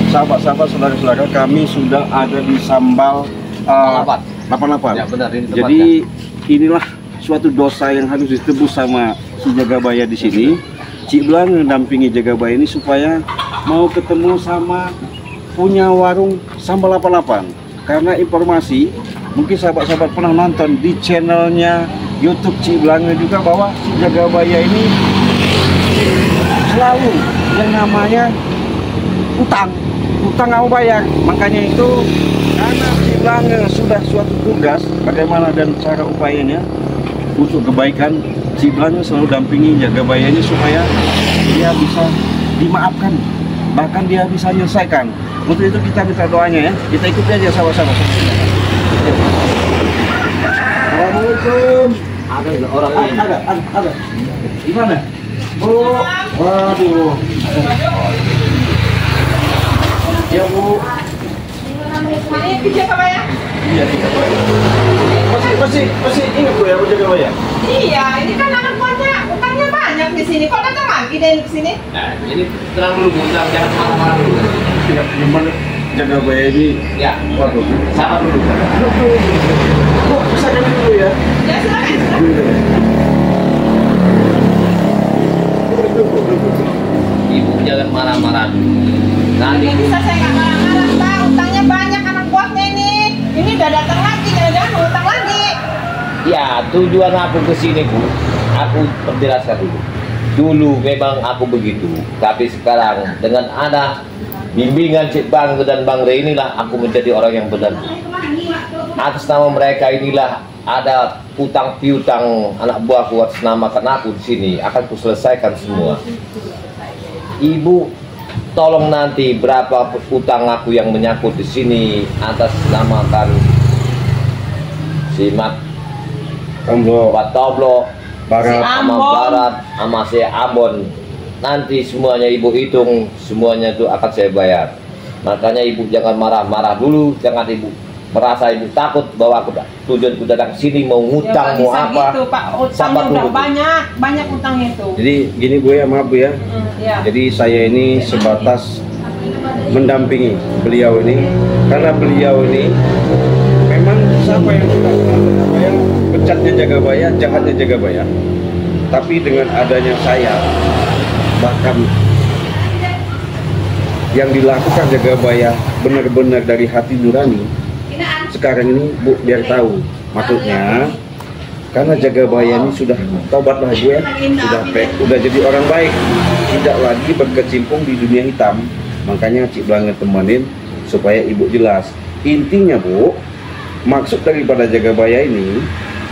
sahabat-sahabat, saudara-saudara, kami sudah ada di Sambal 88. Ya benar, ini tempatnya. Jadi inilah suatu dosa yang harus ditebus sama si Jagabaya di sini. Cik Blang mendampingi Jagabaya ini supaya mau ketemu sama punya warung Sambal 88. Karena informasi, mungkin sahabat-sahabat pernah nonton di channelnya YouTube Cik Blang juga bahwa si Jagabaya ini selalu yang namanya utang nggak mau bayar. Makanya itu karena Cik Blang sudah suatu tugas bagaimana dan cara upayanya untuk kebaikan, Cik Blang selalu dampingi Jagabaya ini supaya dia bisa dimaafkan, bahkan dia bisa menyelesaikan. Untuk itu kita minta doanya ya, kita ikuti aja sama-sama. Assalamualaikum. Ada orang ini. Ada. Gimana? Bu, waduh. Ya Bu. Ini kerja apa ya? Iya, masih ingat Bu ya, Bu Jagabaya? Iya, ini kan anak buahnya, utangnya banyak di sini. Kok datang lagi deh ke sini? Nah, ini terang dulu Bu, jangan marah-marah dulu. Tidak, gimana Jagabaya ini? Ya, Waduh. sabar dulu. Bu, bisa kan dulu ya? Ya silakan. Ibu jangan marah-marah dulu. Nanti Nggak bisa, saya nggak marah-marah, Pak. Utangnya banyak anak buahnya ini. Ini udah datang lagi, jangan utang lagi. ya tujuan aku ke sini Bu, aku perjelaskan dulu. Dulu memang aku begitu, tapi sekarang dengan ada bimbingan Cik Bang dan Bang Re inilah aku menjadi orang yang benar. Atas nama mereka inilah ada utang piutang anak buahku atas nama aku di sini akan kuselesaikan semua. Ibu tolong nanti berapa utang aku yang menyangkut di sini atas namakan si Mat Tomblo, Toblo, Barat, sama Barat, sama si Ambon. Nanti semuanya ibu hitung, semuanya itu akan saya bayar. Makanya ibu jangan marah-marah dulu, jangan ibu merasa ibu takut bahwa aku tujuanku datang sini mau ngutang mau apa. Gitu, Pak. Utangnya udah banyak utangnya itu. Jadi gini Bu ya, maaf Bu ya. Ya. Jadi saya ini sebatas mendampingi beliau ini karena beliau ini memang siapa yang sudah yang pecatnya Jagabaya, jahatnya Jagabaya. Tapi dengan adanya saya, bahkan yang dilakukan Jagabaya benar-benar dari hati nurani. Sekarang ini Bu biar tahu maksudnya, karena Jagabaya ini sudah taubat lah Bu ya, sudah jadi orang baik, tidak lagi berkecimpung di dunia hitam. Makanya Cik Blang temenin supaya ibu jelas. Intinya Bu, maksud daripada Jagabaya ini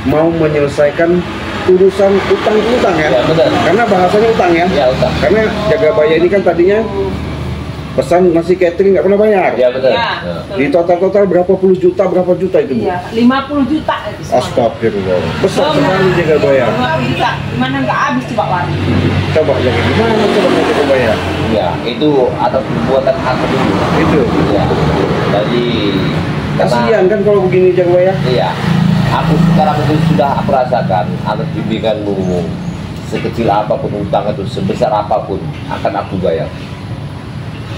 mau menyelesaikan urusan utang ya, benar. Karena bahasanya utang ya, Utang. karena Jagabaya ini kan tadinya pesan nasi catering nggak pernah bayar. Ya betul. Ya. Di total berapa puluh juta itu Bu? Iya, 50 juta. Astagfirullah, besar sekali Jagabaya. 50 juta, gimana nggak habis coba Pak? Coba lagi gimana coba Jagabaya? Ya, itu atas perbuatan aku dulu. Itu Ya. Jadi kasihan kan kalau begini Jagabaya. Iya. Aku sekarang itu sudah aku rasakan atas bimbinganmu, sekecil apapun utang itu, sebesar apapun akan aku bayar.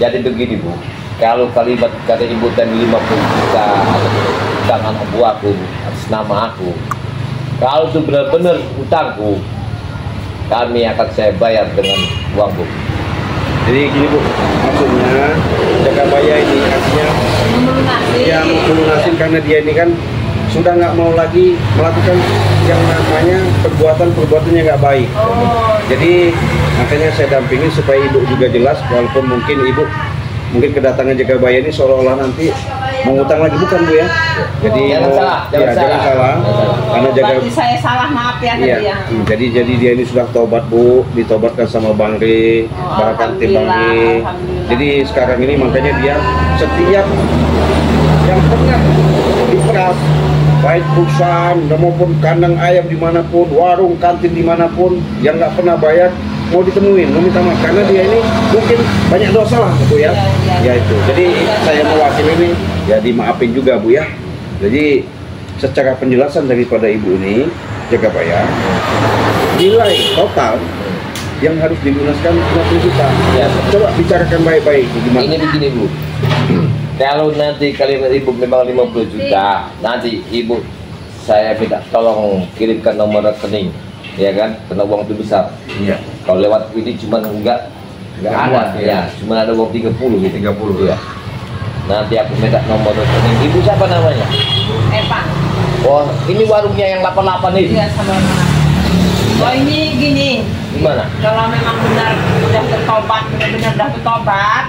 Jadi begini Bu, kalau kalimat kata ibu tadi 50 juta atau utang anak buahku atas nama aku, kalau itu benar-benar utangku, kami akan saya bayar dengan uang Bu. Jadi gini Bu, maksudnya Jagabaya ini artinya yang melunasin karena dia ini kan sudah nggak mau lagi melakukan yang namanya perbuatan yang nggak baik. Jadi makanya saya dampingi supaya ibu juga jelas, walaupun mungkin ibu kedatangan Jagabaya ini seolah-olah nanti mengutang lagi, bukan Bu ya. Jadi Jangan salah. karena Berarti saya salah, maaf ya tadi ya. Jadi dia ini sudah tobat Bu, ditobatkan sama Bang Re, bahkan tim Bang Re. Jadi sekarang ini makanya dia setiap yang pernah diperas, baik perusahaan maupun kandang ayam dimanapun, warung kantin dimanapun, yang nggak pernah bayar mau ditemuin, mau minta maaf karena dia ini mungkin banyak dosa lah Bu ya. Ya itu. Jadi saya mewakili ini ya dimaafin juga Bu ya. Jadi secara penjelasan daripada ibu ini Jagabaya, nilai total yang harus dilunaskan 50 juta. Ya. Coba bicarakan baik-baik gimana? Ini begini Bu, Kalau nanti kalian ibu memang 50 juta, nanti ibu saya minta tolong kirimkan nomor rekening, ya kan? Karena uang itu besar. Iya. Kalau lewat ini cuma enggak ada, ya. Cuma ada uang 30 gitu. 30 ya. Nanti aku minta nomor rekening. Ibu siapa namanya? Pak. Oh, ini warungnya yang 88 ini. Iya, sama. Oh, ini gini. Gimana? Kalau memang benar udah bertobat, benar-benar udah bertobat,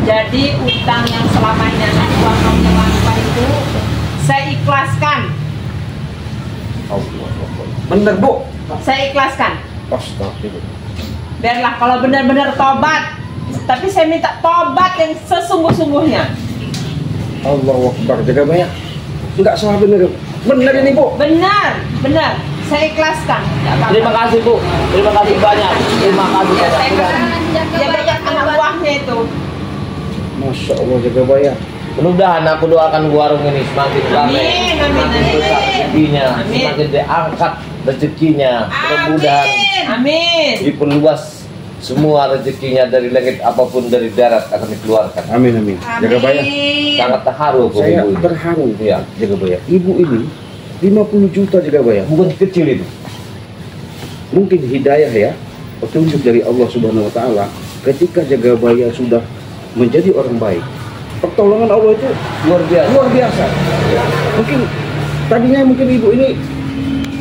jadi utang yang selama ini anak buah kamu yang lakukan itu saya ikhlaskan. Bener Bu. Saya ikhlaskan. Astagfirullah. Biarlah kalau benar-benar tobat, tapi saya minta tobat yang sesungguh-sungguhnya. Allahu Akbar, jaga banyak. Enggak salah bener. Bener ini Bu. Benar, benar. Saya ikhlaskan. Nggak apa-apa. Terima kasih Bu. Terima kasih banyak. Terima kasih Ya, saya banyak. ya banyak anak buahnya itu. Masya Allah, jaga banyak. Mudah-mudahan aku doakan warung ini semakin ramai, Amin, amin, semakin amin. besar rezekinya, Amin. semakin diangkat rezekinya. Mudah-mudahan Amin. diperluas semua rezekinya dari langit apapun dari darat akan dikeluarkan. Amin amin. Jaga banyak. Sangat terharu aku Saya ibu ini. terharu. Iya. Jaga banyak. Ibu ini 50 juta jaga banyak. Bukan kecil itu. Mungkin hidayah ya, petunjuk dari Allah Subhanahu Wa Taala. Ketika jaga bayar sudah menjadi orang baik, pertolongan Allah itu Luar biasa. luar biasa. Mungkin tadinya mungkin ibu ini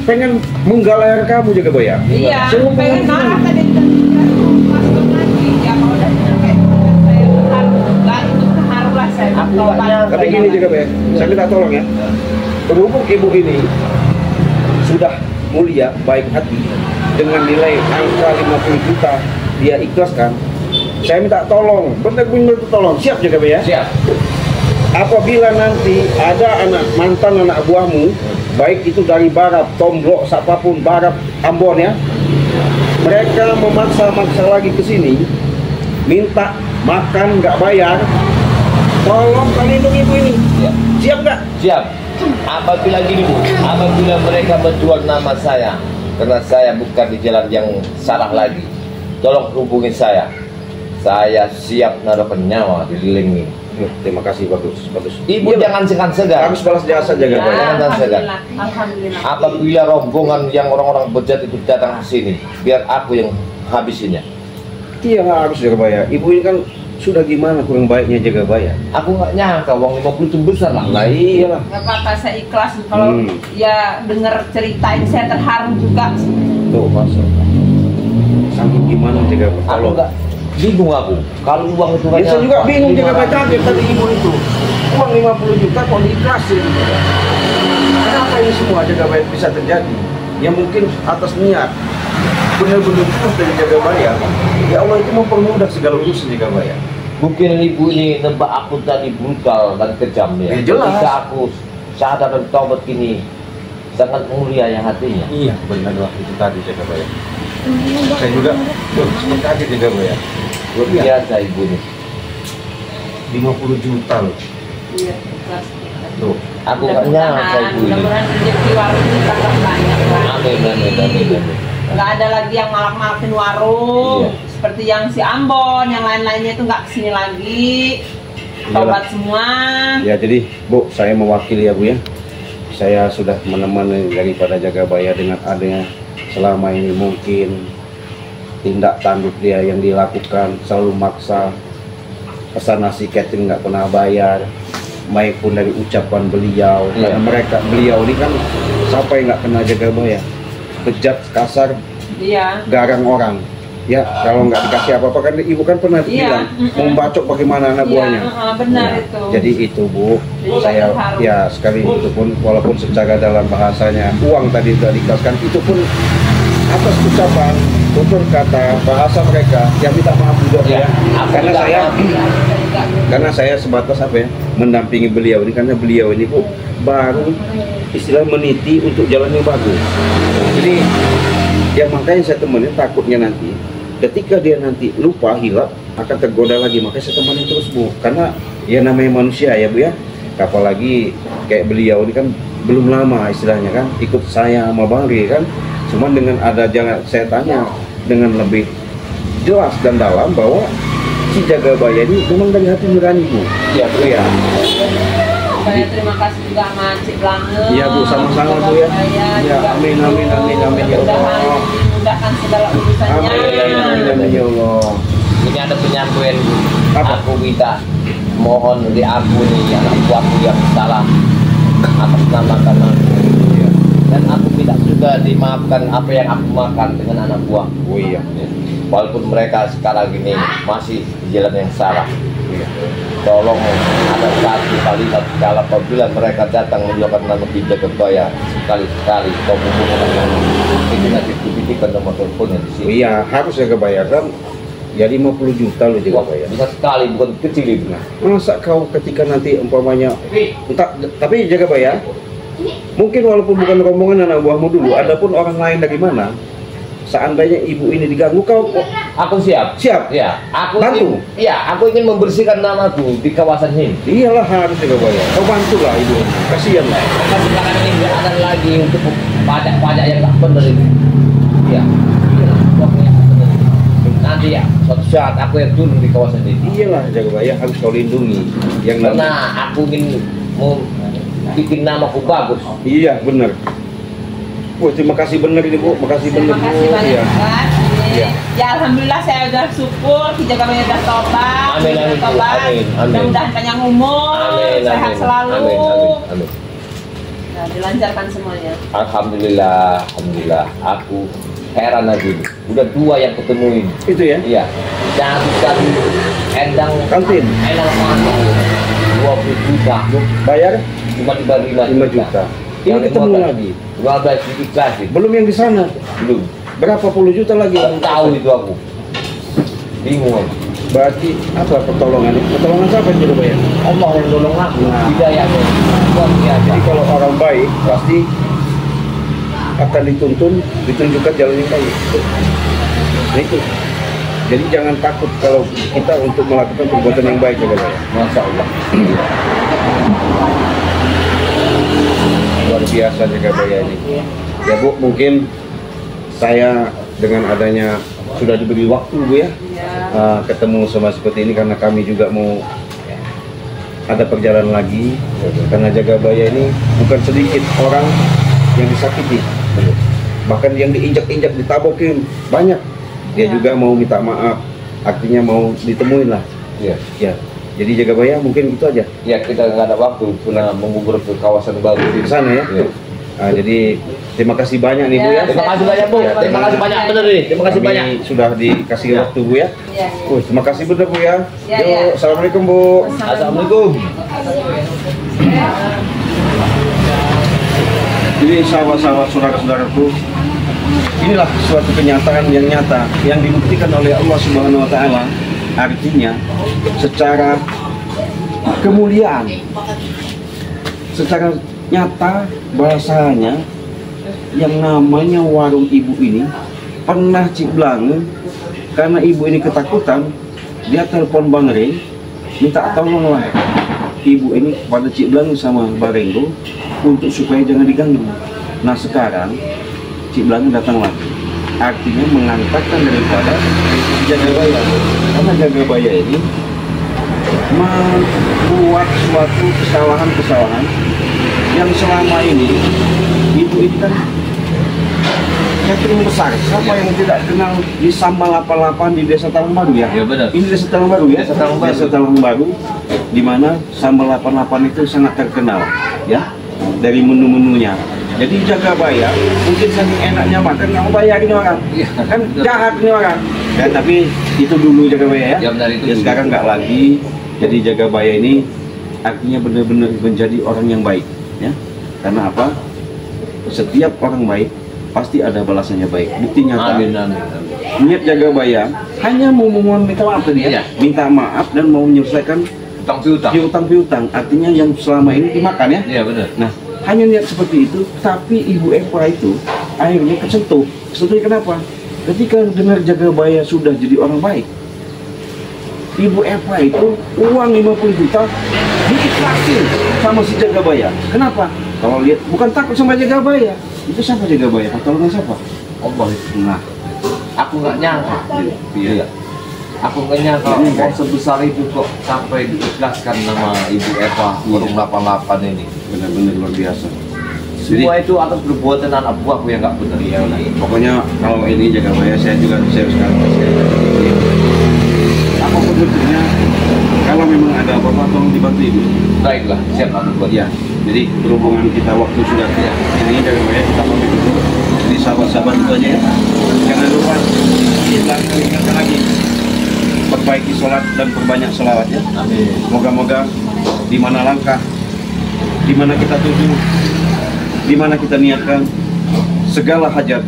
pengen menggalayar kamu jaga bayar. Iya, Saya mau pengen ngomong marah begini. tadi masuk lagi. Ya kalau udah sampai saya terharu, enggak itu terharu lah saya. Aku nggak bertobat. nyangka. Tapi gini jaga bayar, saya minta tolong ya. Berhubung ibu ini sudah mulia, baik hati, dengan nilai angka 50 juta dia ikhlaskan. Saya minta tolong, benar-benar tolong, siap jaga bayar. Siap. Apabila nanti ada mantan anak buahmu, baik itu dari barat, Tomblok, siapapun barat, Ambon ya, mereka memaksa-maksa lagi ke sini, minta makan nggak bayar, tolong kalian lindungi ibu ini. Siap. Siap nggak? Siap. Apabila gini Bu, apabila mereka menjual nama saya karena saya bukan di jalan yang salah lagi, tolong hubungi saya. Saya siap naruhkan nyawa di link ini. Terima kasih, bagus, bagus. Ibu Iya, jangan segan-segan. harus balas jasa jaga Ya, bayar. Jangan segan. alhamdulillah, alhamdulillah. Apabila rombongan yang orang-orang bejat itu datang ke sini, biar aku yang habisinnya. Iya harus jaga bayar. Ibu ini kan sudah gimana kurang baiknya jaga bayar. Aku nggak nyangka uang 50 itu besar lah. Lah iyalah. Gak apa-apa, saya ikhlas. Kalau ya dengar cerita ini saya terharu juga. Tuh masuk. Saking gimana jaga Aku kalau nggak bingung aku. Kalau uang itu ya, saya juga bingung jaga bayar 500. kaget tadi ibu itu. Uang 50 juta kok diikhlasin. Kenapa ini semua jaga bayar bisa terjadi? Ya mungkin atas niat benar-benar terus dari jaga bayar. Ya Allah itu mempermudah segala urusan jaga bayar. Mungkin ibu ini nebak aku tadi brutal dan kejam ya. Ya, jelas. Ketika aku sadar dan taubat ini sangat mulia ya hatinya. Iya benar lah itu tadi jaga bayar. Saya juga sempat kaget jaga bayar. Luar biasa. Biasa ibu ini. 50 juta loh. Iya, ikhlas. Tuh. Aku nggak nyangka ibu ini. Mudah-mudahan rezeki warung kita tambah banyak lah. Amin amin amin amin. Nggak ada lagi yang malak-malakin warung. Iya. Seperti yang si Ambon, yang lain-lainnya itu nggak kesini lagi. Tobat semua. Ya jadi Bu, saya mewakili ya Bu ya. Saya sudah menemani daripada jaga bayar dengan adanya selama ini mungkin tindak tanduk dia yang dilakukan selalu maksa, pesan nasi catering nggak pernah bayar, baik pun dari ucapan beliau. Iya. Karena beliau ini kan siapa yang nggak pernah jaga bayar, bejat, kasar, Iya. garang orang. Ya kalau nggak dikasih apa-apa kan ibu kan pernah Iya, bilang mau bacok bagaimana anak Iya, buahnya. benar Nah, itu. Jadi itu Bu, Jadi saya terharu. ya sekali itu pun walaupun secara dalam bahasanya uang tadi sudah dikasihkan, itu pun atas ucapan, tutur kata, bahasa mereka yang minta maaf juga Ya, ya. aku Karena minta saya maaf. karena saya sebatas apa ya mendampingi beliau ini karena beliau ini Bu baru istilah meniti untuk jalan yang bagus. Jadi yang makanya saya temenin takutnya nanti ketika dia nanti lupa hilap akan tergoda lagi, makanya saya temenin terus Bu karena ya namanya manusia ya Bu ya, apalagi kayak beliau ini kan belum lama istilahnya kan ikut saya sama Bang Ri kan, cuman dengan ada jangan saya tanya dengan lebih jelas dan dalam bahwa si Jagabaya ini memang dari hati nurani Bu. Iya Bu ya. Saya terima kasih juga sama Cik Blange. Iya Bu, sama-sama Bu ya. Ya, amin amin amin amin ya Allah. Dimudahkan segala urusannya. Amin amin ya Allah. Ini ada penyampaian Bu. Apa? Aku minta mohon diampuni anak buahku yang salah atas nama karena dan aku tidak juga dimaafkan apa yang aku makan dengan anak buah. Oh iya. Walaupun mereka sekarang ini masih di jalan yang salah. Iya. Tolong ada satu kalimat kalau apabila mereka datang menjualkan nama Jagabaya sekali-sekali kau menghubungkan itu nanti diberikan nomor teleponnya di sini. Iya, harus Jagabaya kan. Ya 50 juta loh Jagabaya. Bisa sekali, bukan kecil itu. Masa kau ketika nanti umpamanya entah, tapi Jagabaya mungkin walaupun bukan rombongan anak buahmu dulu, ada pun orang lain dari mana, seandainya ibu ini diganggu kau Aku siap. siap. Ya, aku Bantu. aku ingin membersihkan namaku di kawasan ini. Iyalah harus Jagabaya. Kau bantulah ibu. Kasihan lah. Karena sekarang ini nggak ada lagi untuk pajak-pajak yang tak benar ini. Ya, pokoknya benar. Nanti ya, suatu saat aku yang turun di kawasan ini. Iyalah Jagabaya harus kau lindungi. Yang Karena namanya. aku ingin mau bikin namaku bagus. Iya benar. Wah, terima kasih benar ini Bu. Makasih benar Terima Bu. kasih banyak Iya. Pak. Iya. Ya alhamdulillah saya udah syukur Ki Jagabaya udah tobat. Amin, amin, Bu. Amin, amin. Mudah-mudahan panjang umur, Amin, sehat amin. selalu. Amin, amin, amin. Nah, dilancarkan semuanya. Alhamdulillah, alhamdulillah. Aku heran lagi. Udah 2 yang ketemuin. Itu ya. Iya. Yang tadi endang Kantin. endang makan 20 juta. Bayar Cuma dibagi 5 juta. Ini ketemu lagi. 15 sedikit lagi. Belum yang di sana. Belum. Berapa puluh juta lagi? Nggak tahu itu aku. Bingung aku. Berarti apa pertolongan? Pertolongan siapa yang Jagabaya? Allah yang tolong aku. Nah. Hidayahnya. Luar biasa. Jadi kalau orang baik pasti akan dituntun, ditunjukkan jalan yang baik. Nah itu. Jadi jangan takut kalau kita untuk melakukan perbuatan yang baik Jagabaya. Masya Allah. Luar biasa Jagabaya ini. Ya Bu, mungkin saya dengan adanya sudah diberi waktu Bu ya, ketemu sama seperti ini karena kami juga mau ada perjalanan lagi karena Jagabaya ini bukan sedikit orang yang disakiti, bahkan yang diinjak-injak, ditabokin banyak. Dia juga mau minta maaf, artinya mau ditemuin lah. Iya. Ya, jadi Jagabaya mungkin itu aja Ya kita nggak ada waktu pernah mengubur ke kawasan baru di sana ya. Iya. Nah, jadi terima kasih banyak nih Bu ya. Terima kasih banyak Bu. Ya, Terima kasih banyak benar nih. Terima kasih Kami banyak. sudah dikasih Ya. waktu Bu ya. Iya. Terima kasih benar Bu ya. Ya, Yo, ya. Assalamualaikum Bu. Assalamualaikum. Jadi sahabat-sahabat saudara-saudaraku, inilah suatu kenyataan yang nyata yang dibuktikan oleh Allah Subhanahu wa taala. Artinya secara kemuliaan, secara nyata bahasanya yang namanya warung ibu ini pernah Cik Blange, karena ibu ini ketakutan, dia telepon Bang Rey minta tolonglah ibu ini pada Cik Blange sama Barenggo untuk supaya jangan diganggu. Nah sekarang Cik Blange datang lagi, artinya mengantarkan daripada Jagabaya, karena Jagabaya ini membuat suatu kesalahan-kesalahan yang selama ini ibu ini kan catering besar. Siapa yang tidak kenal di Sambal 88 di Desa Talang Baru ya? Ya, benar. Ini Desa Talang Baru ya? Desa Talang Baru. Desa Talang Baru, di mana Sambal 88 itu sangat terkenal ya dari menu-menunya. Jadi Jagabaya mungkin saking enaknya makan nggak mau bayar ini orang, Iya. kan jahat ini orang. Dan tapi itu dulu Jagabaya ya. Ya, benar, itu Ya, dulu. sekarang nggak lagi. Jadi Jagabaya ini artinya benar-benar menjadi orang yang baik ya. Karena apa? Setiap orang baik pasti ada balasannya baik. Bukti nyata. Amin, amin, amin. Niat Jagabaya hanya mau memohon minta maaf tadi Iya. ya. Minta maaf dan mau menyelesaikan Utang piutang. piutang-piutang. Artinya yang selama ini dimakan ya. Iya benar. Nah, hanya niat seperti itu, tapi Ibu Eva itu akhirnya kesentuh. Kesentuhnya kenapa? Ketika dengar Jagabaya sudah jadi orang baik, Ibu Eva itu uang 50 juta diikhlasin sama si Jagabaya. Kenapa? Kalau lihat bukan takut sama Jagabaya. Itu siapa Jagabaya? Pertolongan siapa? Allah itu. Nah, Aku nggak nyangka. iya. Aku kayaknya kalau mau sebesar itu kok sampai diikhlaskan nama Ibu Eva Burung 88 ini. Benar-benar luar biasa. Semua itu atas perbuatan anak buahku yang nggak benar. Iya, pokoknya kalau ini jaga bayar, saya juga saya sekarang apapun bentuknya, kalau memang ada apa-apa tolong dibantu Ibu. Baiklah, siap aku buat. Ya, jadi berhubungan kita waktu sudah ini jaga bayar, kita pamit dulu. Jadi sahabat-sahabat itu aja ya. Jangan lupa kita ingatkan lagi, perbaiki sholat dan perbanyak sholawat ya. Amin. Moga-moga di mana langkah, di mana kita tuju, di mana kita niatkan, segala hajat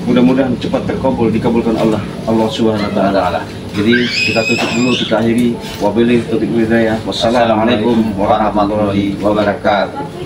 mudah-mudahan cepat terkabul, dikabulkan Allah Subhanahu wa taala. Jadi kita tutup dulu, kita akhiri. Wabillahi taufiq wal hidayah. Wassalamualaikum warahmatullahi wabarakatuh.